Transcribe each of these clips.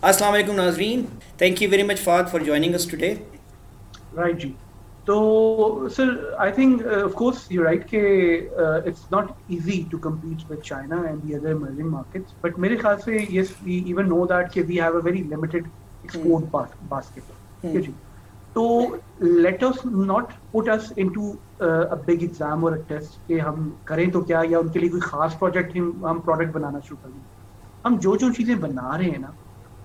अस्सलाम वालेकुम नाजरीन, thank you very much Fahad for joining us today. Right जी। तो sir I think of course you right कि it's not easy to compete with China and the other emerging markets, but मेरे ख्याल से yes we even know that कि we have a very limited export basket, ठीक है जी। तो let us not put us into a big exam or a test कि हम करें तो क्या, या उनके लिए कोई खास प्रोजेक्ट हम प्रोडक्ट बनाना शुरू कर दें। हम जो जो चीज़ें बना रहे हैं ना,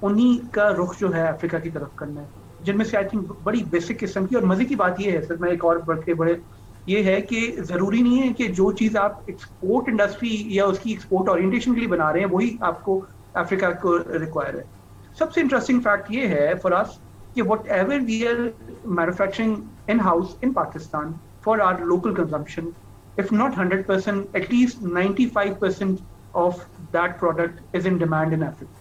उन्हीं का रुख जो है अफ्रीका की तरफ करना है, जिनमें से आई थिंक बड़ी बेसिक किस्म की। और मजे की बात ये है सर, मैं एक और बढ़ के बड़े, ये है कि जरूरी नहीं है कि जो चीज आप एक्सपोर्ट इंडस्ट्री या उसकी एक्सपोर्ट ओरिएंटेशन के लिए बना रहे हैं वही आपको अफ्रीका को रिक्वायर है। सबसे इंटरेस्टिंग फैक्ट ये है फॉर अस कि whatever we are manufacturing in house in Pakistan for our local consumption, if not 100%, at least 95% of that product is in demand in Africa.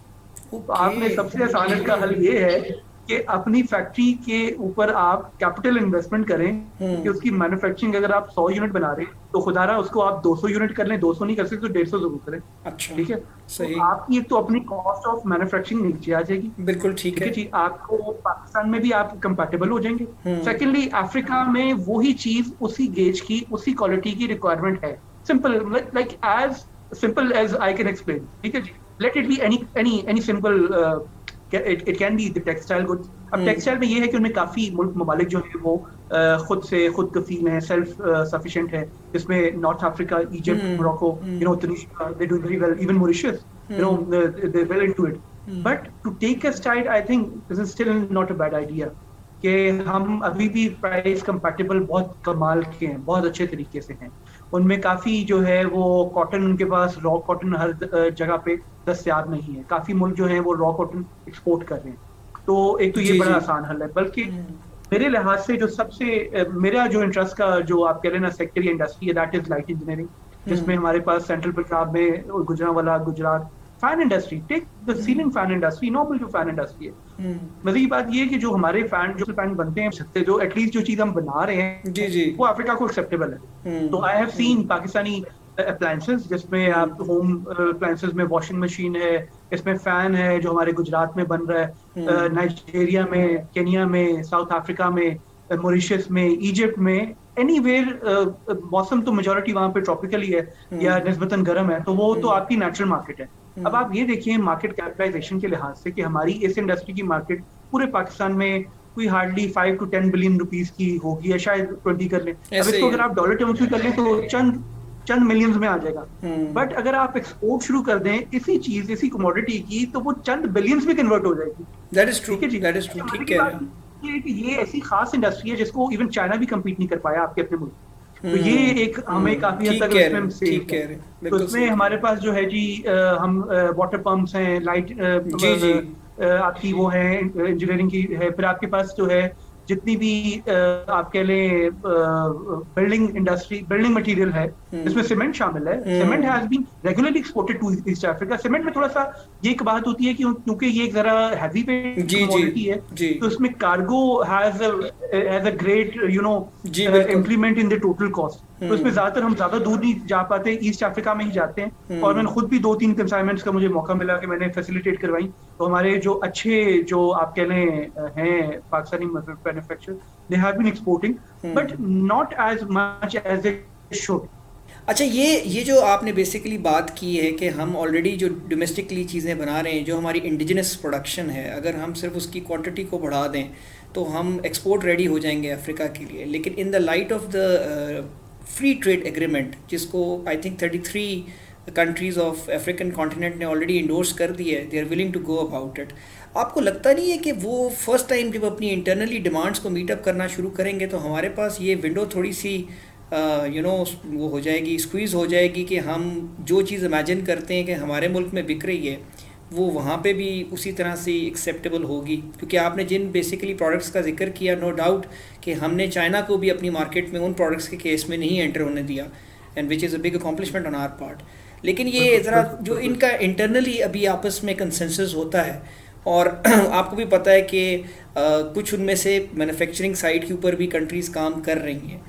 तो ओके। आपने सबसे आसान इसका हल ये है कि अपनी फैक्ट्री के ऊपर आप कैपिटल इन्वेस्टमेंट करें कि उसकी मैन्युफैक्चरिंग, अगर आप 100 यूनिट बना रहे हैं तो खुदारा उसको आप 200 यूनिट कर लें, 200 नहीं कर सकते तो 150 जरूर करें। अच्छा, ठीक है, तो सही, आपकी एक तो अपनी कॉस्ट ऑफ मैन्युफैक्चरिंग नीचे आ जाएगी। बिल्कुल ठीक ठीक है। है जी, आपको पाकिस्तान में भी आप कंपैटिबल हो जाएंगे। सेकेंडली, अफ्रीका में वही चीज उसी गेज की उसी क्वालिटी की रिक्वायरमेंट है। Simple, like as simple as I can explain. ठीक है जी, let it be any simple, it can be the textile goods. अब टेक्सटाइल में ये है कि उनमें काफी मुल्क ममालिक जो है वो खुद से खुद कफील है, सेल्फ सफिशिएंट है, जिसमें North Africa, Egypt, Morocco, Tunisia, they doing very well, even Mauritius, they well into it. But to take a stride, I think this is still not a bad idea कि हम अभी भी price compatible बहुत कमाल के हैं, बहुत अच्छे तरीके से हैं। उनमें काफी जो है वो कॉटन, उनके पास रॉ कॉटन हर जगह पे दस्तयाब नहीं है। काफी मुल्क जो है वो रॉ कॉटन एक्सपोर्ट कर रहे हैं। तो एक तो ये जी बड़ा जी। आसान हल है। बल्कि मेरे लिहाज से जो सबसे मेरा जो इंटरेस्ट का जो आप कह रहे हैं ना सेक्टर या इंडस्ट्री है, दैट इज लाइट इंजीनियरिंग, जिसमें हमारे पास सेंट्रल पंजाब में Gujranwala, Gujrat, fan industry, take the ceiling fan industry, normal जो फैन इंडस्ट्री है। मजे की बात ये है कि जो हमारे फैन जो फैन बनते हैं सकते, जो एटलीस्ट जो चीज हम बना रहे जी हैं जी। वो अफ्रीका को एक्सेप्टेबल है। तो I have seen Pakistani appliances, जिसमें आप होम अप्लायंसेस में वॉशिंग मशीन है, इसमें फैन है जो हमारे गुजरात में बन रहा है, नाइजीरिया में, केनिया में, साउथ अफ्रीका में, मॉरिशस में, इजिप्ट में, एनीवेयर। मौसम तो मेजोरिटी वहां पे ट्रॉपिकल ही है या निस्बतन गर्म है, तो वो तो आपकी नेचुरल मार्केट है। अब आप ये देखिए मार्केट कैपिटलाइजेशन के लिहाज से कि हमारी इस इंडस्ट्री की मार्केट पूरे पाकिस्तान में कोई हार्डली 5 to 10 बिलियन रुपीस की होगी, या शायद 20 कर लें। अब ऐसे ही इसको है। अगर आप डॉलर टर्म्स में कर लें तो चंद चंद मिलियंस में आ जाएगा। बट अगर आप एक्सपोर्ट शुरू कर दें इसी चीज, इसी कमोडिटी की, तो वो चंद बिलियंस में कन्वर्ट हो जाएगी। दैट इज ट्रू, ठीक है जी। दैट इज ट्रू, अच्छा, मजे ठीक की कह रहे बात हो। ये है कि ये ऐसी खास इंडस्ट्री है जिसको इवन चाइना भी कम्पीट नहीं कर पाया आपके अपने मुल्क। तो ये एक हमें काफी हद ठीक तक कह रहे इसमें हो, सेफ ठीक है। कह रहे हो, तो बिल्कुल इसमें सही कह हमारे रहे पास जो है जी, हम वाटर पंप्स हैं, लाइट हो। जी जी। आपकी वो है, इंजीनियरिंग की है। फिर आपके पास जो है जितनी भी आप कह लें बिल्डिंग इंडस्ट्री, बिल्डिंग मटेरियल है, इसमें सीमेंट शामिल है। Cement has been regularly exported to East Africa. Cement में थोड़ा सा ये एक बात होती है कि क्योंकि ये एक जरा हैवी वेट जी जी। कमोडिटी है, जी तो इसमें कार्गो हैज अ ग्रेट जी, बिल्कुल। Increment in the total cost. तो इसमें ज्यादातर हम ज्यादा दूर नहीं जा पाते, ईस्ट अफ्रीका में ही जाते हैं। और मैंने खुद भी 2-3 कंसाइनमेंट्स का मुझे मौका मिला कि मैंने फैसिलिटेट करवाई। तो हमारे जो अच्छे जो आप कह लें हैं Pakistani manufacture, they have been exporting, but not as much as they should. अच्छा, ये जो आपने बेसिकली बात की है कि हम ऑलरेडी जो डोमेस्टिकली चीज़ें बना रहे हैं, जो हमारी इंडिजिनस प्रोडक्शन है, अगर हम सिर्फ उसकी क्वांटिटी को बढ़ा दें तो हम एक्सपोर्ट रेडी हो जाएंगे अफ्रीका के लिए। लेकिन in the light of the free trade agreement, जिसको I think 33 countries of African continent ने ऑलरेडी इंडोर्स कर दी है, they are willing to go about it. आपको लगता नहीं है कि वो फर्स्ट टाइम जब अपनी इंटरनली डिमांड्स को मीटअप करना शुरू करेंगे तो हमारे पास ये विंडो थोड़ी सी वो हो जाएगी, स्क्वीज़ हो जाएगी कि हम जो चीज़ इमेजिन करते हैं कि हमारे मुल्क में बिक रही है वो वहाँ पे भी उसी तरह से एक्सेप्टेबल होगी? क्योंकि आपने जिन बेसिकली प्रोडक्ट्स का जिक्र किया, नो डाउट कि हमने चाइना को भी अपनी मार्केट में उन प्रोडक्ट्स के केस में नहीं एंटर होने दिया, and which is a big accomplishment on our part. लेकिन ये बिल्कुल ज़रा बिल्कुल जो बिल्कुल। इनका इंटरनली अभी आपस में कंसेंसस होता है, और आपको भी पता है कि कुछ उनमें से मैन्युफैक्चरिंग साइड के ऊपर भी कंट्रीज़ काम कर रही हैं।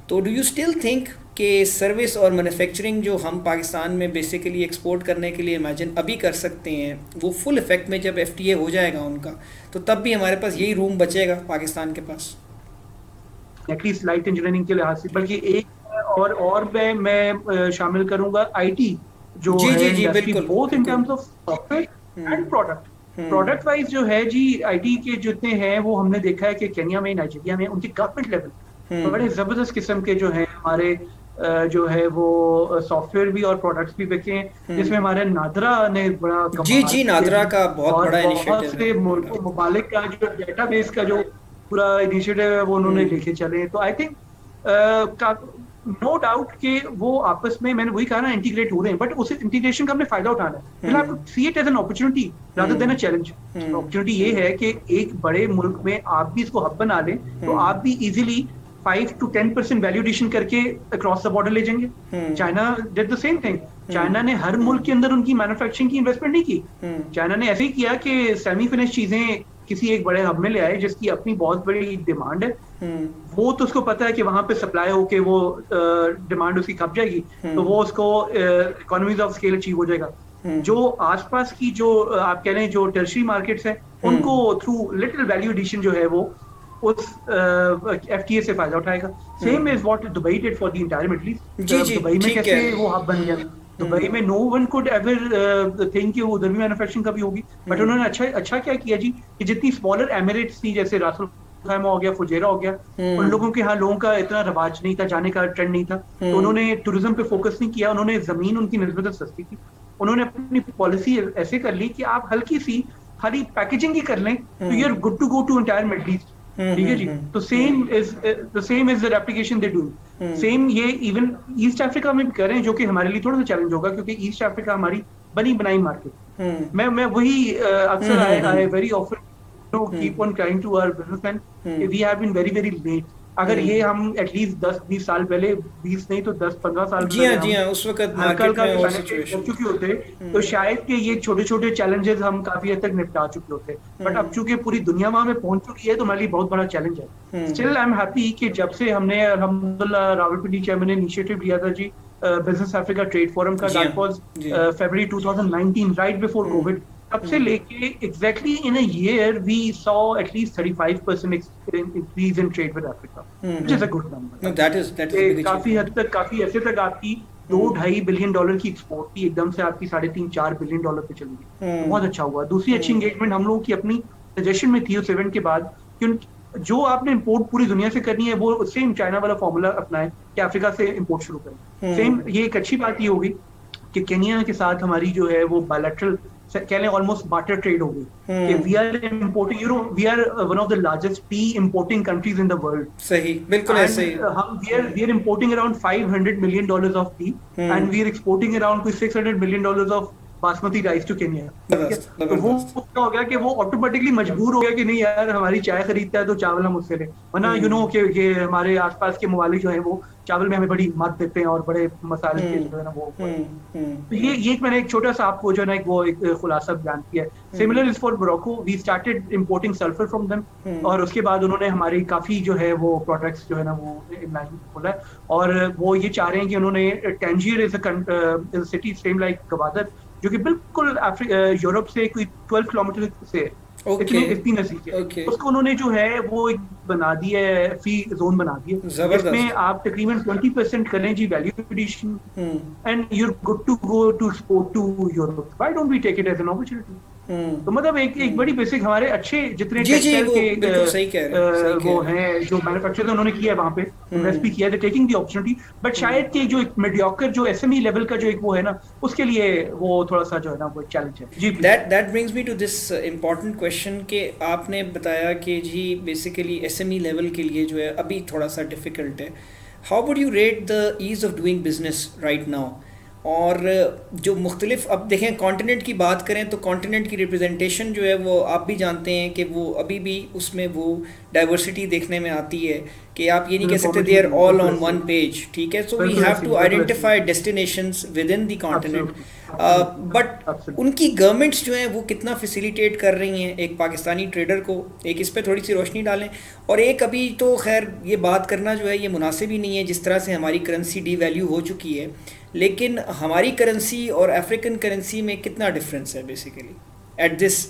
तो डू यू स्टिल थिंक कि सर्विस और मैन्युफैक्चरिंग जो हम पाकिस्तान में बेसिकली एक्सपोर्ट करने के लिए इमेजिन अभी कर सकते हैं, वो फुल इफेक्ट में जब एफटीए हो जाएगा उनका, तो तब भी हमारे पास यही रूम बचेगा पाकिस्तान के पास एटलीस्ट लाइट इंजीनियरिंग के लिहाज से। बल्कि एक और मैं शामिल करूंगा आईटी जो जी है जी जी इंडस्ट्री, बिल्कुल बोथ इन बिल्कुल। Terms of software and product. Hmm product wise जो है जी आईटी के जितने हैं वो हमने देखा है कि केन्या में, नाइजीरिया में उनके गवर्नमेंट लेवल बड़े जबरदस्त किस्म के जो है हमारे जो है वो सॉफ्टवेयर भी और प्रोडक्ट्स भी बिके हैं, जिसमें हमारे नादरा ने बड़ा जी कमाल जी किया नादरा जी। का बहुत और बड़ा बहुत इनिशिएटिव से है मुल्कों ममालिक का जो डेटाबेस का जो पूरा इनिशिएटिव है वो उन्होंने लेके चले हैं। तो आई थिंक नो डाउट कि वो आपस में, मैंने वही कहा ना, इंटीग्रेट हो रहे हैं, बट उस इंटीग्रेशन का हमने फायदा उठाना है। फिर आपको see it as an opportunity rather than a challenge. Opportunity ये है कि एक बड़े मुल्क में आप भी इसको हब बना लें तो आप भी इजीली 5 to 10% वैल्यू एडिशन करके अक्रॉस द बॉर्डर ले जाएंगे। China did the same thing. China ने हर मुल्क के अंदर उनकी मैन्युफैक्चरिंग की इन्वेस्टमेंट नहीं की। चाइना ने ऐसे ही किया कि सेमी फिनिश चीजें किसी एक बड़े हब में ले आए जिसकी अपनी बहुत बड़ी डिमांड है। वो तो उसको पता है कि वहां पे सप्लाई होके वो डिमांड उसकी कब जाएगी, तो वो उसको इकोनॉमीज ऑफ स्केल अचीव हो जाएगा। जो आसपास की जो आप कह रहे हैं जो टर्शरी मार्केट्स हैं, उनको थ्रू लिटिल वैल्यू एडिशन जो है वो उस एफटीए से फायदा उठाएगा। Same is what Dubai did for the entire Middle East. जी जी दुबई में ठीक कैसे है। वो हब बन गया, दुबई में no one could ever think कि उधर भी मैन्युफैक्चरिंग कभी होगी, बट उन्होंने अच्छा क्या किया जी कि जितनी स्मॉलर एमिरेट्स थी, जैसे रासल खैमा हो गया, फुजेरा हो गया, उन लोगों के यहाँ लोगों का इतना रवाज नहीं था, जाने का ट्रेंड नहीं था, तो उन्होंने टूरिज्म पे फोकस नहीं किया। उन्होंने जमीन उनकी निस्बतन सस्ती थी, उन्होंने अपनी पॉलिसी ऐसे कर ली कि आप हल्की सी खाली पैकेजिंग ही कर लें तो you are good to go to entire Middle East. ठीक है जी। तो same is the replication they do. Same ये इवन ईस्ट अफ्रीका में भी कर रहे हैं, जो कि हमारे लिए थोड़ा सा चैलेंज होगा क्योंकि ईस्ट अफ्रीका हमारी बनी बनाई मार्केट। मैं वही अक्सर I very often keep on trying to our businessman, we have been very very late. अगर ये हम एटलीस्ट 10-20 साल पहले, 20 नहीं तो 10-15 साल जी हाँ उस वक्त मार्केट में और सिचुएशन चुके होते तो शायद के ये छोटे छोटे चैलेंजेस हम काफी हद तक निपटा चुके होते। बट अब चूंकि पूरी दुनिया वहां में पहुंच चुकी है तो हमारे लिए बहुत बड़ा चैलेंज है। स्टिल आई एम हैप्पी कि जब से हमने अल्हम्दुलिल्लाह रावलपिंडी चेयरमैन ने इनिशिएटिव लिया था जी बिजनेस अफ्रीका ट्रेड फोरम का, that was February 2019 right before COVID, तब से लेके exactly in a year we saw at least 35% increase in trade with Africa, which is a good number. That is काफी हद तक, काफी ऐसे तक आपकी $2-2.5 बिलियन की एक्सपोर्ट थी, एकदम से आपकी $3.5-4 बिलियन पे चली गई। बहुत अच्छा हुआ। दूसरी अच्छी एंगेजमेंट हम लोगों की अपनी सजेशन में थी उस इवेंट के बाद कि जो आपने इंपोर्ट पूरी दुनिया से करनी है वो सेम चाइना वाला फॉर्मूला अपनाएं कि अफ्रीका से इंपोर्ट शुरू करें। सेम ये एक अच्छी बात ये होगी कि केन्या के साथ हमारी जो है वो बायलैटरल कह लें ऑलमोस्ट बार्टर ट्रेड हो गई। We are importing, we are one of the largest tea importing countries in the world. सही, बिल्कुल ऐसे ही। हम we are importing around $500 million of tea and we are exporting around कोई $600 million of basmati rice to Kenya. तो वो क्या हो गया कि वो ऑटोमेटिकली मजबूर हो गया कि नहीं यार हमारी चाय खरीदता है तो चावल हम उससे लें, वरना यू नो कि हमारे आसपास के ममालिक जो है वो चावल में हमें बड़ी मत देते हैं और बड़े मसाले के जो है ना वो। तो ये मैंने एक छोटा सा आपको जो है ना एक खुलासा बयान किया है। Similar is for Morocco, we started importing sulphur from them और उसके बाद उन्होंने हमारी काफी जो है वो प्रोडक्ट्स जो है ना वो इमेजिन खोला है और वो ये चाह रहे हैं कि उन्होंने टैंजियर is a city same like Gwadar, जो कि बिल्कुल यूरोप से कोई 12 किलोमीटर से इतनी नजदीक है। उसको उन्होंने जो है वो एक बना दिया है, फ्री जोन बना दिया जिसमें आप तकरीबन 20% करें जी value addition and you are good to go to export to Europe. Why don't we take it as an opportunity? तो मतलब एक बड़ी बेसिक हमारे अच्छे जितने टेक्सटाइल के वो हैं जो मैन्युफैक्चरर उन्होंने किया है वहां पे रेसिपी किया है टेकिंग द अपॉर्चुनिटी, बट शायद कि जो एक मीडियोकर जो एसएमई लेवल का जो एक वो है ना उसके लिए वो थोड़ा सा जो है ना वो चैलेंज है जी। That brings me to this important question कि आपने बताया कि जी बेसिकली एसएमई लेवल के लिए जो है अभी थोड़ा सा डिफिकल्ट है। How would you rate the ease of doing business right now? और जो मुख्तलिफ, अब देखें कॉन्टिनेंट की बात करें तो कॉन्टिनेंट की रिप्रेजेंटेशन जो है वो आप भी जानते हैं कि वो अभी भी उसमें वो डाइवर्सिटी देखने में आती है कि आप ये नहीं कह सकते दे आर यूनिफॉर्मिटी ऑल बिल्कुल ऑन ऐसी वन है, पेज, ठीक है। सो वी बिल्कुल हैव ऐसी टू है, बिल्कुल ऐसी है। Identify destinations with in the continent. Absolutely, absolutely, but absolutely. उनकी गवर्नमेंट्स जो हैं वो कितना फैसिलिटेट कर रही हैं एक पाकिस्तानी ट्रेडर को, एक इस पे थोड़ी सी रोशनी डालें। और एक अभी तो खैर ये बात करना जो है ये मुनासिब ही नहीं है जिस तरह से हमारी करेंसी डी वैल्यू हो चुकी है, लेकिन हमारी करेंसी और अफ्रीकन करेंसी में कितना डिफरेंस है basically at this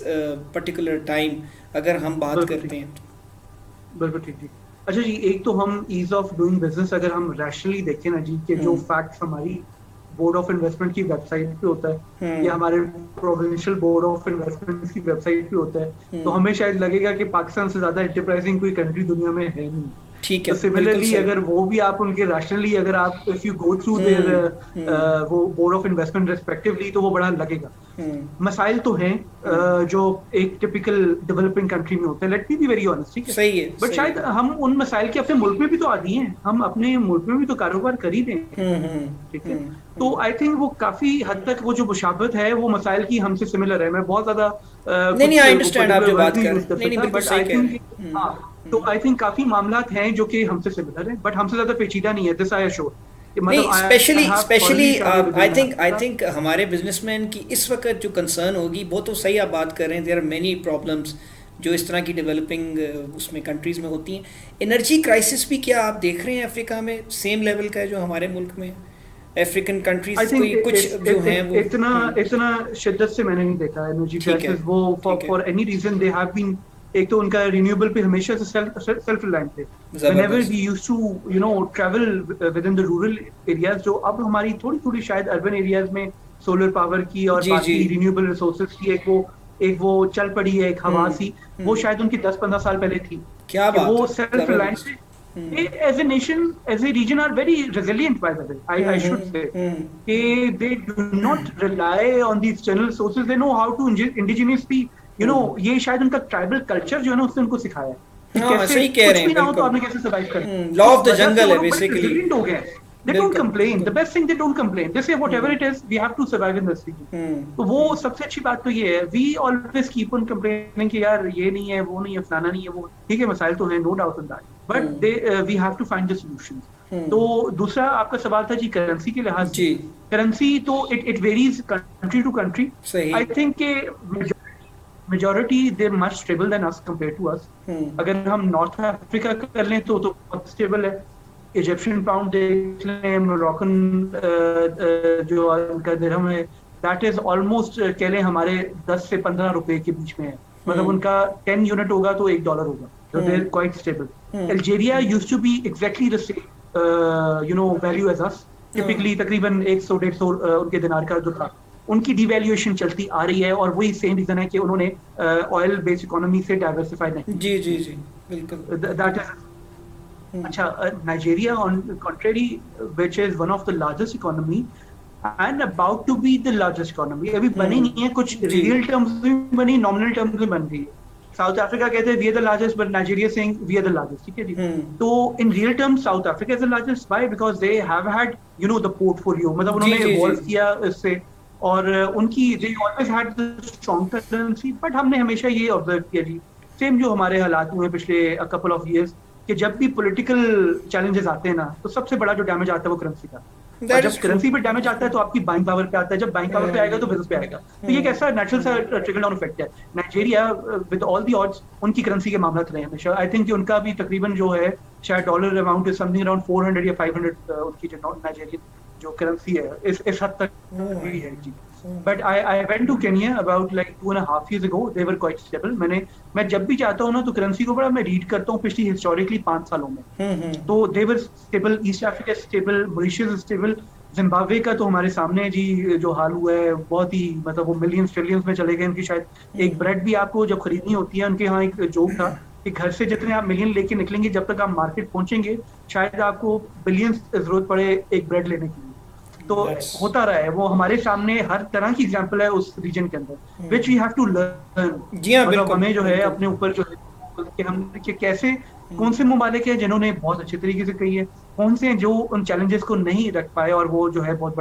particular time अगर हम बात बिल्कुल ठीक, करते हैं तो। बिल्कुल ठीक जी। अच्छा जी, एक तो हम ईज ऑफ डूइंग बिजनेस अगर हम रैशनली देखें ना जी, कि जो हम्म फैक्ट्स हमारी बोर्ड ऑफ इन्वेस्टमेंट की वेबसाइट पे होता है या हम्म हमारे प्रोविंशियल बोर्ड ऑफ इन्वेस्टमेंट की वेबसाइट पे होता है, तो हम्म हमें शायद लगेगा कि पाकिस्तान से ज्यादा एंटरप्राइजिंग कोई कंट्री दुनिया में है नहीं। ठीक तो है, बिल्कुल सिमिलरली सही। अगर वो भी आप उनके रैशनली अगर आप if you go through their hmm वो बोर्ड ऑफ इन्वेस्टमेंट रेस्पेक्टिवली, तो वो बड़ा लगेगा। हम्म मसाइल तो हैं हम्म जो एक टिपिकल डेवलपिंग कंट्री में होते हैं, let me be very honest, ठीक है। सही है, बट सही शायद है। हम उन मसाइल के अपने मुल्क में भी तो आदी हैं, हम अपने मुल्क में भी तो कारोबार कर ही रहे हैं, हम्म हम्म ठीक है। हम्म तो हम्म। आई थिंक वो काफी हद तक वो जो मुशाबत है वो मसाइल की हमसे सिमिलर है। मैं बहुत ज्यादा नहीं नहीं, कुछ आई वो अंडरस्टैंड आप पर्टिकुलर जो वर्ड बात नहीं कर रहे यूज हैं, कर नहीं नहीं सकता, बिल्कुल बट सही आई कह रहे थिंक हैं। हाँ, तो आई थिंक काफी मामलात हैं जो कि हमसे सिमिलर हैं, बट हमसे ज्यादा पेचीदा नहीं है, दिस आई एश्योर। मतलब नहीं, I specially have specially thoroughly travelled with I in think I Africa. Think हमारे बिजनेसमैन की इस वक्त जो कंसर्न होगी वो तो सही आप बात कर रहे हैं, देयर आर मेनी प्रॉब्लम्स जो इस तरह की डेवलपिंग उसमें कंट्रीज़ में होती हैं। एनर्जी क्राइसिस भी क्या आप देख रहे हैं अफ्रीका में सेम लेवल का है जो हमारे मुल्क में? अफ्रीकन आई कंट्रीज थिंक कोई कुछ जो हैं वो इतना इतना शिद्दत से मैंने नहीं देखा एनर्जी ठीक है, क्राइसिस। वो ठीक है, for any reason they have been, एक तो उनका रिन्यूएबल पे हमेशा से सेल्फ रिलायंट थे। व्हेनेवर ज़बरदस्त। We used to travel within the rural areas, जो अब हमारी थोड़ी थोड़ी शायद अर्बन एरियाज में सोलर पावर की और जी जी, बाकी रिन्यूएबल रिसोर्सेज की एक वो चल पड़ी है, एक हवा सी, वो हम्म, शायद उनकी 10-15 साल पहले थी, क्या कि बात वो है, सेल्फ रिलायंट ज़बरदस्त। थे। As a nation, as a region, are very resilient, by the way. I should say. They do not rely on these external sources. They know how to indigenously, ये शायद उनका ट्राइबल कल्चर जो है ना उसने उनको सिखाया है कि हाँ कैसे सही कह रहे कुछ हैं भी ना हो तो बिल्कुल। आपने कैसे सर्वाइव करना है। लॉ उस ऑफ द वजह से जंगल वो है लोग बड़े बेसिकली। रेजिलिएंट हो गए हैं। They don't बिल्कुल complain. The बिल्कुल। best thing, they don't complain. They say whatever it is, we have to survive in this region. तो वो हम्म सबसे अच्छी बात तो ये है। We always keep on complaining कि यार ये नहीं है, वो नहीं है, फलाना नहीं है, वो ठीक है, मसाइल तो है, no doubt on that. But we have to find the solutions. तो दूसरा आपका सवाल था जी करेंसी के लिहाज से। जी करेंसी तो it varies country to country. सही। आई थिंक के majority they much stable than us compare to us. अगर हम नॉर्थ अफ्रीका कर लें तो बहुत स्टेबल है। इजिप्शियन पाउंड देख लें, मोरक्कन जो उनका दिरहम है, दैट इज ऑलमोस्ट कह लें हमारे 10 से 15 रुपए के बीच में है। मतलब उनका 10 यूनिट होगा तो $1 होगा। So they're quite stable. Algeria used to be exactly the same, value as us. Typically तकरीबन 100-150 उनके दिनार का जो था, उनकी डिवैल्यूएशन चलती आ रही है, और वही सेम रीजन है कि उन्होंने ऑयल बेस्ड इकोनॉमी से डाइवर्सिफाई नहीं। जी जी जी बिल्कुल। दैट इज अच्छा। Nigeria on contrary, which is one of the largest economy and about to be the largest economy, अभी बनी नहीं है, कुछ रियल टर्म्स में बनी, नॉमिनल टर्म्स में बन रही है। साउथ अफ्रीका कहते हैं we are the largest, but Nigeria saying we are the largest, ठीक है जी। तो in real terms South Africa is the largest. Why? Because they have had the portfolio, मतलब उन्होंने इवॉल्व किया इससे, और उनकी they always had the strong currency. But हमने हमेशा ये ऑब्जर्व किया जी, सेम जो हमारे हालात हुए पिछले कपल ऑफ इयर्स, कि जब भी पॉलिटिकल चैलेंजेस आते हैं ना, तो सबसे बड़ा जो डैमेज आता है वो करेंसी का। और जब करेंसी पे डैमेज आता है तो आपकी बाइंग पावर पे आता है, जब बाइंग पावर पे आएगा तो बिजनेस पे आएगा। तो ये एक ऐसा नेचुरल सा ट्रिकल डाउन इफेक्ट है। Nigeria with all the odds उनकी करेंसी के मामला रहे हमेशा। आई थिंक उनका भी तकरीबन जो है शायद dollar amount is something around 400 या 500 उनकी जो नाइजीरियन जो करेंसी है इस हद तक भी है जी। But I went to Kenya about like 2.5 years ago. They were quite stable. मैं जब भी जाता हूँ ना तो करेंसी को बड़ा मैं रीड करता हूँ पिछली हिस्टोरिकली 5 सालों में। तो they were stable. East Africa stable, Mauritius stable, Zimbabwe का तो हमारे सामने जी जो हाल हुआ है, बहुत ही मतलब वो मिलियंस ट्रिलियंस में चले गए। उनकी शायद एक ब्रेड भी आपको जब खरीदनी होती है, उनके यहाँ एक जोक था कि घर से जितने आप मिलियन लेके निकलेंगे, जब तक आप मार्केट पहुंचेंगे शायद आपको बिलियंस जरूरत पड़े एक ब्रेड लेने के लिए। तो होता रहा है, वो हमारे सामने हर तरह की एग्जांपल है उस रीजन के अंदर, which we have to learn. जी हाँ मतलब बिल्कुल। हमें जो है अपने ऊपर जो है कि हम कि कैसे, कौन से ममालिक हैं जिन्होंने बहुत अच्छे तरीके से कही है, कौन से हैं जो उन चैलेंजेस को नहीं रख पाए और वो जो है बहुत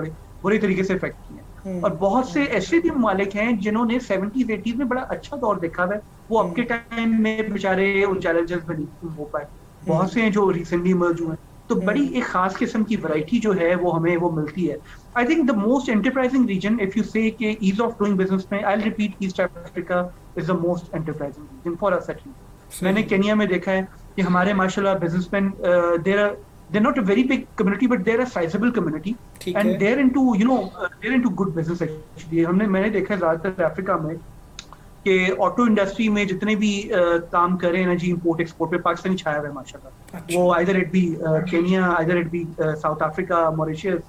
बुरी तरीके से इफेक्ट किए हैं। और बहुत से ऐसे भी ममालिक हैं जिन्होंने 70s 80s में बड़ा अच्छा दौर देखा है, वो अब के टाइम में बेचारे उन चैलेंजेस में नहीं हो पाए। बहुत से हैं जो रिसेंटली इमर्ज हुए हैं। तो बड़ी एक खास किस्म की वैरायटी जो है वो हमें वो मिलती है। I think the most enterprising region, if you say कि ईज ऑफ डूइंग बिजनेस में, I repeat, East Africa is the most enterprising region for us at least. मैंने केनिया में देखा है कि हमारे माशाल्लाह businessman, they're not a very big community, but they're a sizable community, and they're into, you know, they're into good business actually। मैंने देखा है ज्यादातर अफ्रीका में कि ऑटो इंडस्ट्री में जितने भी काम कर रहे हैं ना जी, इंपोर्ट एक्सपोर्ट पे पाकिस्तानी छाया हुआ है माशाल्लाह। वो either it be Kenya, either it be South Africa, Mauritius,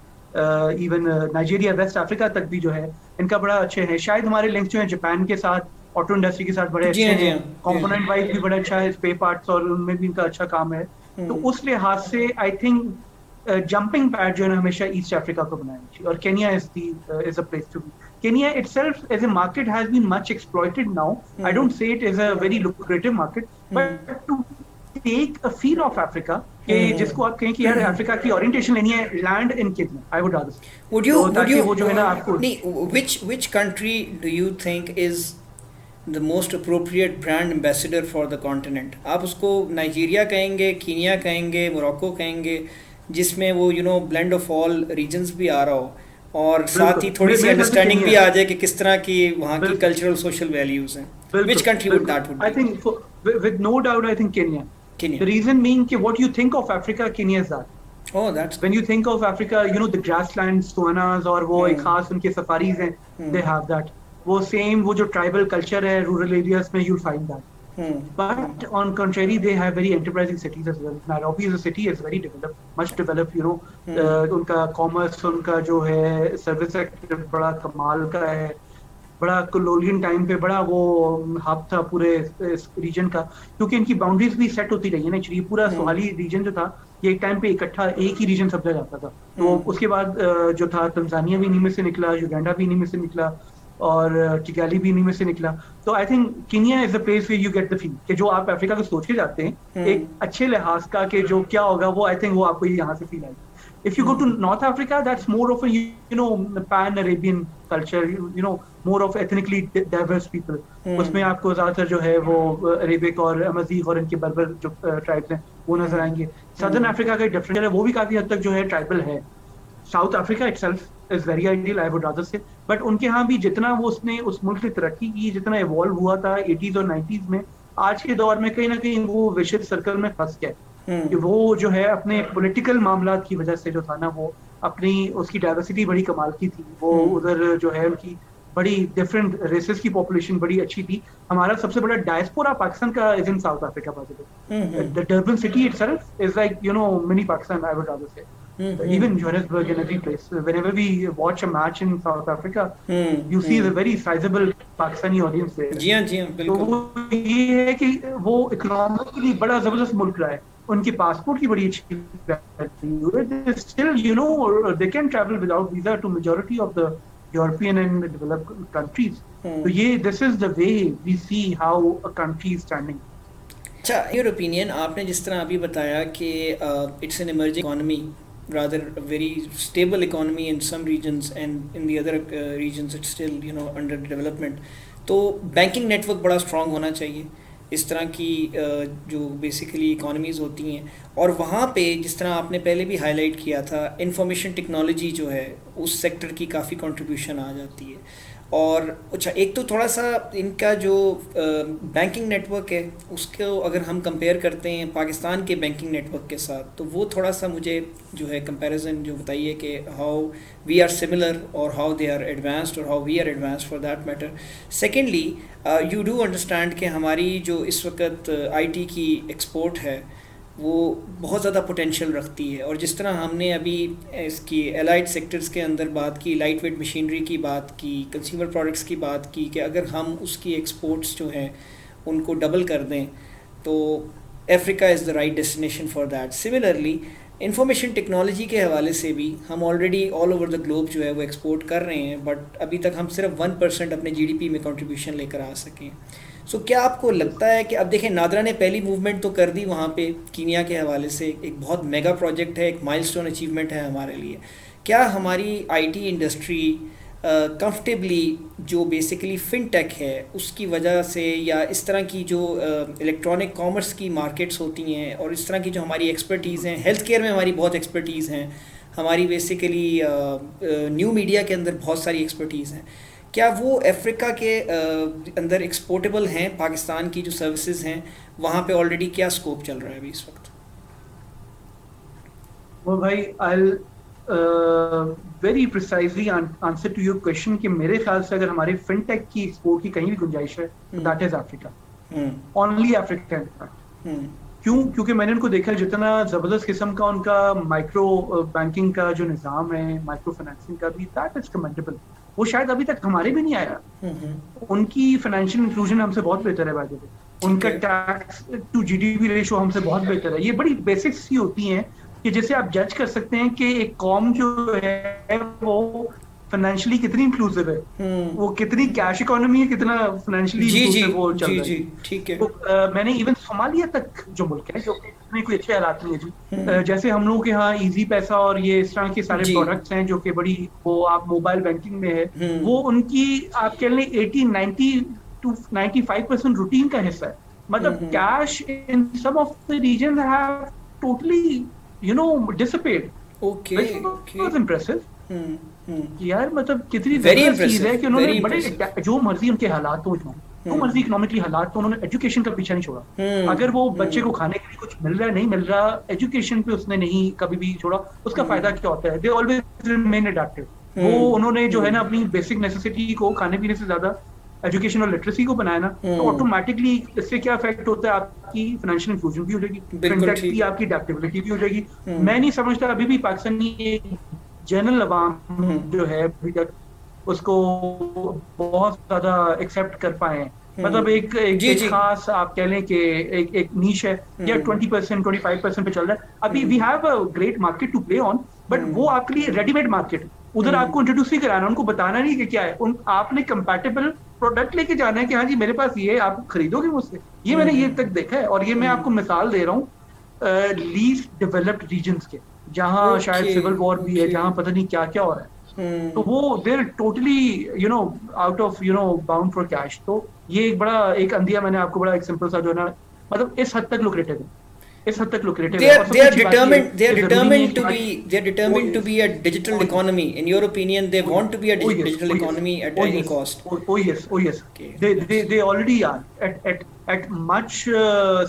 even Nigeria, West Africa तक भी जो है इनका बड़ा अच्छे है। शायद हमारे लिंक्स जो है जापान के साथ, ऑटो इंडस्ट्री के साथ बड़े अच्छे हैं, कंपोनेंट वाइज भी बड़ा अच्छा है, स्पेयर पार्ट्स और उनमें भी इनका अच्छा काम है। तो उस लिहाज से आई थिंक जंपिंग पैड जो है ना हमेशा ईस्ट अफ्रीका को बनाना चाहिए, और Kenya is a place to be. Kenya itself as a market has been much exploited now. I don't say it is a very lucrative market, but to take a feel of Africa, कि जिसको आप कहें कि यार Africa की orientation लेनी है, land in Kenya, I would rather say. Would you वो जो है ना आपको नहीं, which country do you think is the most appropriate brand ambassador for the continent? आप उसको नाइजीरिया कहेंगे, कीनिया कहेंगे, मोरक्को कहेंगे, जिसमें वो blend of all regions भी आ रहा हो, और साथ ही थोड़ी सी अंडरस्टैंडिंग भी आ जाए कि किस तरह की वहाँ की कल्चरल सोशल वैल्यूज हैं। Which country would that would be? I think with no doubt I think Kenya. The reason being कि what you think of Africa, Kenya is that. Oh, that's when you think of Africa, you know, the grasslands, savannas, और वो एक खास उनके safaris हैं, they have that. वो same वो जो tribal culture है rural areas में, you'll find that. But on contrary, they have very enterprising cities as well. Nairobi as a city is very developed, much developed, you know. उनका commerce, उनका जो है service sector बड़ा कमाल का है, बड़ा colonial time पे बड़ा वो हब था पूरे इस region का, क्योंकि इनकी boundaries भी set होती रही है ना। एक्चुअली पूरा सोमाली region जो था, ये एक टाइम पे इकट्ठा एक ही region समझा जाता था। तो उसके बाद जो था तंजानिया भी इन्हीं में से निकला, युगांडा भी इन्हीं में से निकला, और किगाली भी इन्हीं में से निकला। तो I think Kenya is the place where you get the feel कि जो आप अफ्रीका को सोच के जाते हैं एक अच्छे लिहाज का कि जो क्या होगा, वो आई थिंक वो आपको यहाँ से फील आएगी। If you go to North Africa, that's more of you know pan Arabian culture, you know, more of ethnically diverse people. उसमें आपको ज्यादातर जो है वो अरेबिक और अमजीग और इनके बर्बर जो ट्राइब्स हैं वो नजर आएंगे। सदर्न अफ्रीका का डिफरेंट है, वो भी काफी हद तक जो है ट्राइबल है। South Africa itself is very ideal, I would rather say, but उनके यहाँ भी जितना वो उसने उस मुल्क ने तरक्की की, जितना इवॉल्व हुआ था 80s और 90s में, आज के दौर में कहीं ना कहीं वो विशिष्ट सर्कल में फंस गया कि वो जो है अपने पॉलिटिकल मामलात की वजह से जो था ना, वो अपनी उसकी डाइवर्सिटी बड़ी कमाल की थी। वो उधर जो है उनकी बड़ी डिफरेंट रेसेस की पॉपुलेशन बड़ी अच्छी थी। हमारा सबसे बड़ा डायस्पोरा पाकिस्तान का is in south Africa. The Durban city itself is like, you know, mini Pakistan, I would rather say. Even Johannesburg and every place. Whenever we watch a match in South Africa, you see the very sizable Pakistani audience there. जी हाँ, बिल्कुल। तो ये है कि वो economically बड़ा जबरदस्त मुल्क रहा है, उनके पासपोर्ट की बड़ी अच्छी वैल्यू है। Still, you know, they can travel without visa to majority of the European and developed countries. तो ये this is the way we see how a country is standing. अच्छा, योर ओपिनियन, आपने जिस तरह अभी बताया कि it's an emerging economy, rather a very stable economy in some regions, and in the other regions it's still, you know, under development. तो banking network बड़ा strong होना चाहिए इस तरह की जो बेसिकली इकोनॉमीज़ होती हैं। और वहाँ पे जिस तरह आपने पहले भी हाईलाइट किया था, इंफॉर्मेशन टेक्नोलॉजी जो है उस सेक्टर की काफ़ी कंट्रीब्यूशन आ जाती है। और अच्छा, एक तो थोड़ा सा इनका जो बैंकिंग नेटवर्क है उसको अगर हम कंपेयर करते हैं पाकिस्तान के बैंकिंग नेटवर्क के साथ, तो वो थोड़ा सा मुझे जो है कंपैरिजन जो बताइए कि हाउ वी आर सिमिलर और हाउ दे आर एडवांस्ड और how we are advanced for that matter. Secondly, you do understand कि हमारी जो इस वक्त आईटी की एक्सपोर्ट है वो बहुत ज़्यादा पोटेंशियल रखती है। और जिस तरह हमने अभी इसकी एलाइड सेक्टर्स के अंदर बात की, लाइट वेट मशीनरी की बात की, कंज्यूमर प्रोडक्ट्स की बात की, कि अगर हम उसकी एक्सपोर्ट्स जो हैं उनको डबल कर दें तो Africa is the right destination for that. Similarly information technology के हवाले से भी हम already all over the globe जो है वो एक्सपोर्ट कर रहे हैं, बट अभी तक हम सिर्फ 1% अपने GDP में कंट्रीब्यूशन लेकर आ सकें। सो क्या आपको लगता है कि अब देखें, नादरा ने पहली मूवमेंट तो कर दी वहाँ पे कीनिया के हवाले से, एक बहुत मेगा प्रोजेक्ट है, एक माइलस्टोन अचीवमेंट है हमारे लिए। क्या हमारी आईटी इंडस्ट्री कंफर्टेबली जो बेसिकली फिनटेक है उसकी वजह से, या इस तरह की जो इलेक्ट्रॉनिक कॉमर्स की मार्केट्स होती हैं और इस तरह की जो हमारी एक्सपर्टीज़ हैं, हेल्थ केयर में हमारी बहुत एक्सपर्टीज़ हैं, हमारी बेसिकली न्यू मीडिया के अंदर बहुत सारी एक्सपर्टीज़ हैं, क्या वो अफ्रीका के अंदर एक्सपोर्टेबल हैं? पाकिस्तान की जो सर्विसेज हैं वहाँ पे ऑलरेडी क्या स्कोप चल रहा है अभी इस वक्त? वो भाई I very precisely answer to your question कि मेरे ख्याल से अगर हमारे फिनटेक की एक्सपोर्ट की कहीं भी गुंजाइश है तो that is Africa, only Africa in fact. क्यों? क्योंकि मैंने उनको देखा जितना जबरदस्त किस्म का उनका माइक्रो बैंकिंग का जो निज़ाम है, माइक्रो फाइनेंसिंग का भी, दैट इज कमेंडेबल। वो शायद अभी तक हमारे भी नहीं आया। उनकी फाइनेंशियल इंक्लूजन हमसे बहुत बेहतर है बाय द वे, उनका टैक्स टू जीडीपी रेशो हमसे बहुत बेहतर है। ये बड़ी बेसिक्स ही होती हैं कि जैसे आप जज कर सकते हैं कि एक कॉम जो है वो फाइनेंशियली कितनी इंक्लूसिव है, वो कितनी कैश इकोनॉमी है, कितना फाइनेंशियली इंक्लूसिव वो चल रहा है। ठीक है। तो मैंने इवन सोमालिया तक जो मुल्क है जो कि इसमें कोई अच्छे हालात नहीं है जी, जैसे हम लोगों के यहाँ इजी पैसा और ये इस तरह के सारे प्रोडक्ट्स हैं जो कि बड़ी, वो आप मोबाइल बैंकिंग में है, वो उनकी आप कह लें 80-90 to 95% रूटीन का हिस्सा है। मतलब cash in some of the region have totally dissipated. Okay, was impressive यार, मतलब कितनी चीज है कि उन्होंने बड़े जो मर्जी उनके हालात हो, जो मर्जी इकोनॉमिकली हालात, तो उन्होंने एजुकेशन का पीछा नहीं छोड़ा। अगर वो बच्चे को खाने के लिए कुछ मिल रहा है, नहीं मिल रहा, एजुकेशन पे उसने नहीं कभी भी छोड़ा। उसका फायदा क्या होता है? They always remain adaptive. वो उन्होंने जो है ना अपनी बेसिक नेसेसिटी को, खाने पीने से ज्यादा एजुकेशन और लिटरेसी को बनाया ना, तो ऑटोमेटिकली इससे क्या इफेक्ट होता है? आपकी फाइनेंशियल इंक्लूजन भी हो जाएगी, फिनटेक की आपकी अडेप्टेबिलिटी भी हो जाएगी। मैं नहीं समझता अभी भी पाकिस्तानी जनरल अवाम जो है अभी तक उसको बहुत ज्यादा एक्सेप्ट कर पाए हैं। मतलब एक खास आप कह लें कि एक नीश है या 20% 25% पे चल रहा है अभी। We have a great market to play on, but वो आपके लिए रेडीमेड मार्केट, उधर आपको इंट्रोड्यूस नहीं कराना, उनको बताना नहीं कि क्या है। आपने कंपैटिबल प्रोडक्ट लेके जाना है कि हाँ जी मेरे पास ये, आप खरीदोगे मुझसे। ये मैंने ये तक देखा है, और ये मैं आपको मिसाल दे रहा हूँ लीस्ट डेवलप्ड रीजन्स के, जहाँ शायद सिविल वॉर भी है, जहाँ पता नहीं क्या क्या हो रहा है। तो वो there totally out of bound for cash. तो ये एक बड़ा एक अंदिया, मैंने आपको बड़ा एक सिंपल सा जो है ना, मतलब इस हद तक लुक्रेटिव है, इस हद तक लुक्रेटिव है। They are determined to be a digital economy. In your opinion, they want to be a digital economy at any cost. Oh yes. They already are at much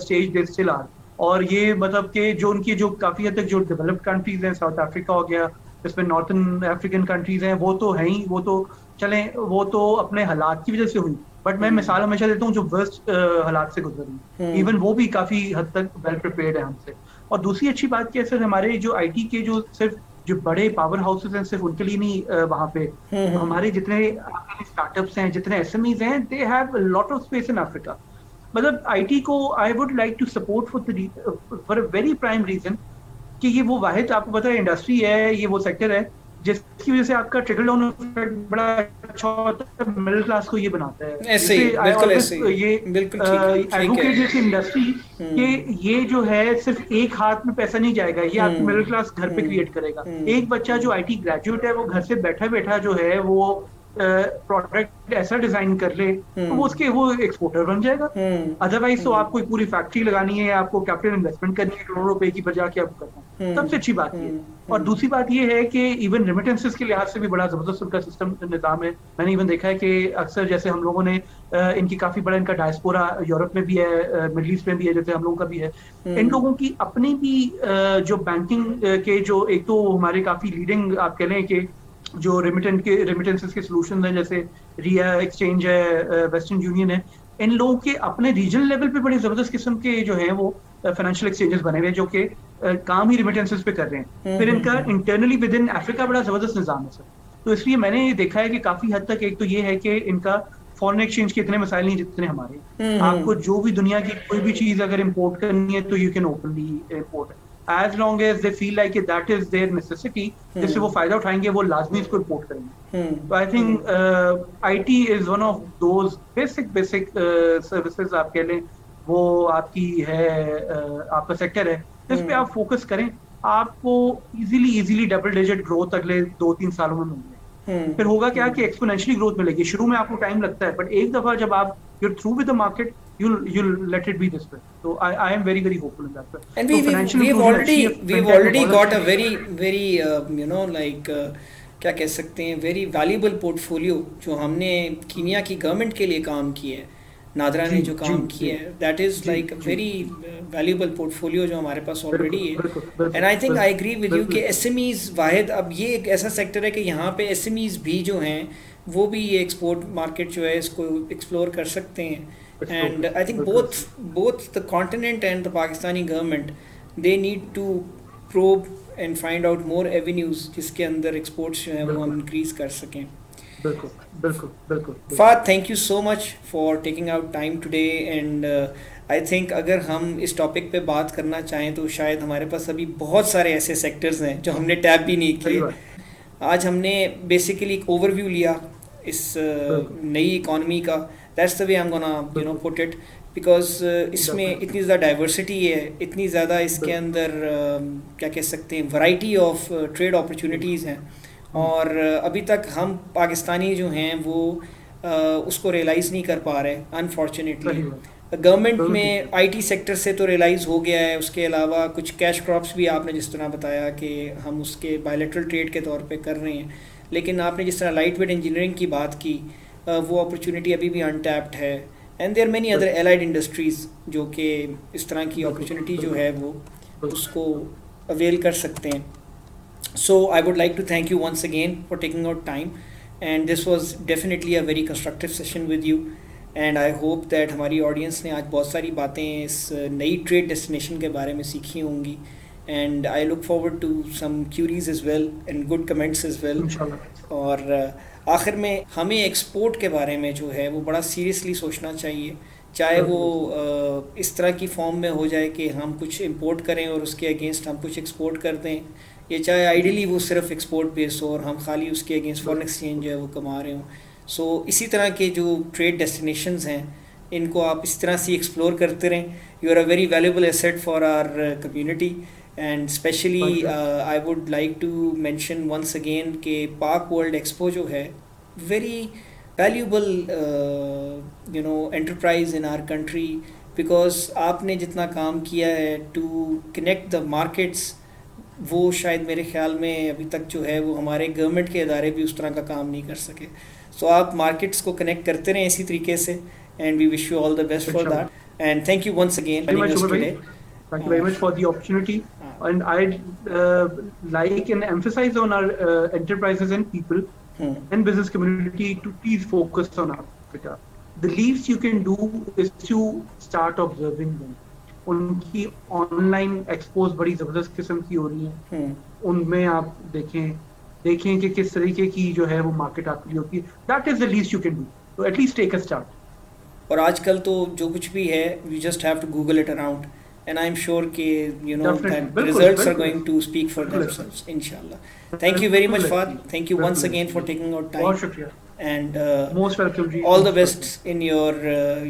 stage. They still are. और ये मतलब कि जो उनकी जो काफी हद तक जो डेवलप्ड कंट्रीज हैं, साउथ अफ्रीका हो गया, इसमें नॉर्थन अफ्रीकन कंट्रीज हैं, वो तो है ही, वो तो चलें, वो तो अपने हालात की वजह से हुई। बट मैं मिसाल हमेशा देता हूँ जो वर्स्ट हालात से गुजरी, इवन वो भी काफी हद तक वेल प्रिपेयर्ड है हमसे। और दूसरी अच्छी बात क्या है सर, हमारे जो आईटी के जो सिर्फ जो बड़े पावर हाउसेस हैं, सिर्फ उनके लिए नहीं वहाँ पे, तो हमारे जितने स्टार्टअप्स हैं, जितने एसएमईज हैं, they have a lot of space in Africa. मतलब आईटी को I would like to support for a very prime reason कि ये वो वाहिद, आपको पता है, इंडस्ट्री है, ये वो सेक्टर है जिसकी वजह से आपका ट्रिकल डाउन इफेक्ट बड़ा अच्छा होता है, मिडिल क्लास को ये बनाता है। ऐसे ही, बिल्कुल ऐसे ही, ये एडवोकेट जैसी इंडस्ट्री कि ये जो है सिर्फ एक हाथ में पैसा नहीं जाएगा, ये आपकी मिडिल क्लास घर पे क्रिएट करेगा। एक बच्चा जो आईटी ग्रेजुएट है, वो घर से बैठा बैठा जो है वो प्रोडक्ट ऐसा डिजाइन कर ले तो वो एक्सपोर्टर बन जाएगा। अदरवाइज तो आपको पूरी फैक्ट्री लगानी है, आपको कैपिटल इन्वेस्टमेंट करनी है करोड़ों रुपए की, बजा के आपको करना है। सबसे अच्छी बात ये। और दूसरी बात ये है कि इवन रेमिटेंसेस के लिहाज से भी बड़ा जबरदस्त उनका सिस्टम निजाम है। मैंने इवन देखा है कि अक्सर जैसे हम लोगों ने इनकी काफी बड़ा इनका डायस्पोरा यूरोप में भी है, मिडिल ईस्ट में भी है, जैसे हम लोगों का भी है। इन लोगों की अपनी भी जो बैंकिंग के जो एक तो हमारे काफी लीडिंग आप कह लें कि जो रेमिटेंसेस के सॉल्यूशंस हैं, जैसे रिया एक्सचेंज है, वेस्टर्न यूनियन है, इन लोगों के अपने रीजनल लेवल पे बड़े जबरदस्त किस्म के जो हैं वो फाइनेंशियल एक्सचेंजेस बने हुए जो कि काम ही रेमिटेंसेस पे कर रहे हैं। फिर इनका इंटरनली विद इन अफ्रीका बड़ा जबरदस्त निजाम है सर। तो इसलिए मैंने देखा है कि काफी हद तक एक तो ये है कि इनका फॉरेन एक्सचेंज के इतने मसाइल नहीं जितने हमारे। आपको जो भी दुनिया की कोई भी चीज अगर इम्पोर्ट करनी है तो you can openly import, as long as they feel like that is their necessity, जिससे वो फायदा उठाएंगे, वो लाजमी इसको इम्पोर्ट करेंगे। तो I think IT is one of those basic services आप कह लें, वो आपकी है आपका सेक्टर है जिस पे आप फोकस करें। आपको इजीली डबल डिजिट ग्रोथ अगले 2-3 सालों में मिल जाए। फिर होगा क्या कि एक्सपोनेंशियली ग्रोथ मिलेगी, शुरू में आपको टाइम लगता है, बट एक दफा जब आप you're through with the market, you'll let it be this way. So I am very hopeful in that way. And So financial we've inclusion actually a we've fintech में already बहुत got अच्छा a very you know like क्या कह सकते हैं, very valuable portfolio जो हमने Kenya की गवर्नमेंट के लिए काम किया है, नादरा ने जो काम किया है, that is like very valuable portfolio जो हमारे पास ऑलरेडी है। And I think I agree with you कि एसएमईज वाहिद अब ये एक ऐसा सेक्टर है कि यहाँ पे एसएमईज भी जो हैं वो भी ये एक्सपोर्ट मार्केट जो है इसको एक्सप्लोर कर सकते हैं। And I think both the continent and the Pakistani government, they need to probe and find out more avenues जिसके अंदर एक्सपोर्ट्स जो हैं वो हम इंक्रीज कर सकें। बिल्कुल। Fahd, thank you so much for taking out time today and I think अगर हम इस टॉपिक पे बात करना चाहें तो शायद हमारे पास अभी बहुत सारे ऐसे सेक्टर्स हैं जो हमने टैप भी नहीं किए। आज हमने बेसिकली एक ओवरव्यू लिया इस नई इकॉनमी का, that's the way I am gonna you know put it, because इसमें इतनी ज़्यादा डाइवर्सिटी है, इतनी ज़्यादा इसके अंदर क्या कह सकते हैं वैरायटी ऑफ ट्रेड अपॉर्चुनिटीज़ हैं, और अभी तक हम पाकिस्तानी जो हैं वो उसको रियलाइज़ नहीं कर पा रहे अनफॉर्चुनेटली। गवर्नमेंट में आईटी सेक्टर से तो रियलाइज़ हो गया है, उसके अलावा कुछ कैश क्रॉप्स भी आपने जिस तरह बताया कि हम उसके बायलैटरल ट्रेड के तौर पे कर रहे हैं, लेकिन आपने जिस तरह लाइट वेट इंजीनियरिंग की बात की वो अपॉर्चुनिटी अभी भी अनटैप्ड है। And there many other allied industries जो कि इस तरह की अपॉर्चुनिटी जो है वो उसको अवेल कर सकते हैं। So I would like to thank you once again for taking out time, and this was definitely a very constructive session with you, and I hope that हमारी ऑडियंस ने आज बहुत सारी बातें इस नई ट्रेड डेस्टिनेशन के बारे में सीखी होंगी, and I look forward to some queries as well and good comments as well. और आखिर में हमें एक्सपोर्ट के बारे में जो है वो बड़ा सीरियसली सोचना चाहिए, चाहे वो इस तरह की फॉर्म में हो जाए कि हम कुछ इंपोर्ट करें और उसके अगेंस्ट हम कुछ एक्सपोर्ट कर दें, या चाहे आइडियली वो सिर्फ एक्सपोर्ट बेस हो और हम खाली उसके अगेंस्ट फॉरेन एक्सचेंज जो है वो कमा रहे हों। सो इसी तरह के जो ट्रेड डेस्टिनेशंस हैं इनको आप इस तरह से एक्सप्लोर करते रहें। You are a very valuable asset for our community, and specially I would like to mention once again कि पाक वर्ल्ड एक्सपो जो है very valuable you know enterprise in our country, because आपने जितना काम किया है टू कनेक्ट द मार्केट्स वो शायद मेरे ख्याल में अभी तक जो है वो हमारे गवर्नमेंट के इदारे भी उस तरह का काम नहीं कर सके। सो आप मार्केट्स को कनेक्ट करते रहें इसी तरीके से, and we wish you all the best for that, and thank you once again today. Thank you very much for the opportunity, and I'd like and emphasize on our enterprises and people and business community to please focus on Africa. The least you can do is to start observing them. उनकी online expose बड़ी ज़बरदस्त किस्म की हो रही है, उनमें आप देखें कि किस तरीके की जो है वो मार्केट आपके लिए होती है। That is the least you can do, तो एटलीस्ट टेक अ स्टार्ट। और आजकल तो जो कुछ भी है we just have to Google it around, and I'm sure कि you know that results are going to speak for themselves inshallah. Thank you very much Fahd, thank you once again for taking out time, बहुत शुक्रिया, and most welcome ji, all the best in your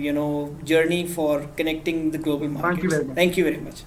you know journey for connecting the global markets. Thank you very much. Thank you very much.